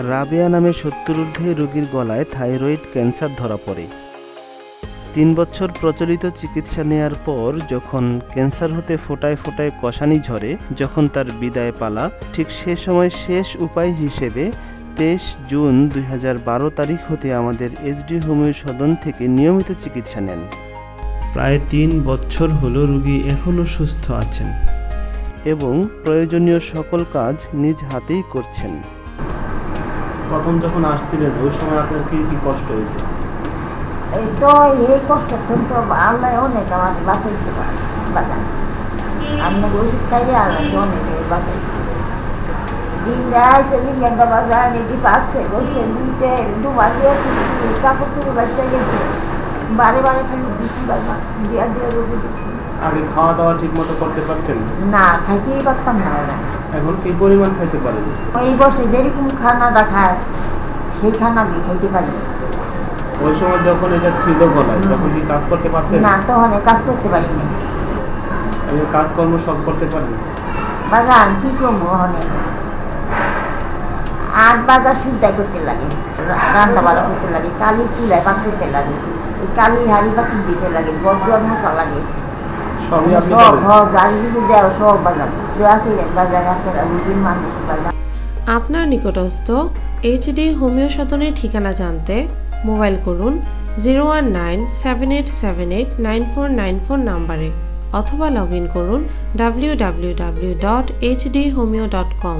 রাবেয়া নামে ৭০ ঊর্ধ্বে রোগীর গলায় থাইরয়েড ক্যান্সার ধরা পড়ে। ৩ বছর প্রচলিত চিকিৎসা নেয়ার পর যখন ক্যান্সার হতে ফোঁটায় ফোঁটায় কষানি ঝরে, যখন তার বিদায় পালা, ঠিক সে সময় শেষ উপায় হিসেবে ২৩ জুন ২০১২ তারিখ হতে আমাদের এইচডি হোমিও সদন থেকে নিয়মিত চিকিৎসা নেন। প্রায় ৩ বছর হলো রোগী এখনও সুস্থ আছেন এবং প্রয়োজনীয় সকল কাজ নিজ হাতেই করছেন। প্রথম যখন আসছিলেন ওই সময় আপনার কি কি কষ্ট হয়েছে? এই তো এই কষ্ট তো আল্লাহ অনেক আমার বাঁচাইছে বাজান। আপনাকে ওষুধ খাইলে আল্লাহ অনেক বাঁচাইছে। দিন যাইছে বিজ্ঞানটা বাজার এটি পাচ্ছে বসে দিতে দুবার দিয়েছে, কাপড় চুপড় বাচ্চা গেছে, বারে বারে খালি দিচ্ছি বাবা দিয়া দিয়ে রোগী দিচ্ছি। আগে খাওয়া দাওয়া ঠিক মতো করতে পারতেন? না, খাইতেই পারতাম না বাবা। এখন কি পরিমাণ খাইতে পারেন? এই বসে যেরকম খানাটা খায় সেই খানা আমি খাইতে পারি। ওই সময় যখন এটা ছিল গলায় তখন কি কাজ করতে পারতেন? না, তখন কাজ করতে পারিনি। এখন কাজকর্ম সব করতে পারেন? বাগান কি করবো অনেক ৮ বাজার সুবিধা করতে লাগে, রান্না বাড়া করতে লাগে, কালি চুলায় পাক করতে লাগে, কালি হাড়ি পাকি দিতে লাগে, বদুয়ার মশা লাগে, সব গাড়ি দেওয়া সব বাজার দেওয়া করেন বাজার রাখতে রুগীর মানুষ বাজার। আপনার নিকটস্থ এইচডি হোমিও সদনের ঠিকানা জানতে মোবাইল করুন 01978789494 নাম্বারে অথবা লগ ইন করুন www.hdhomeo.com।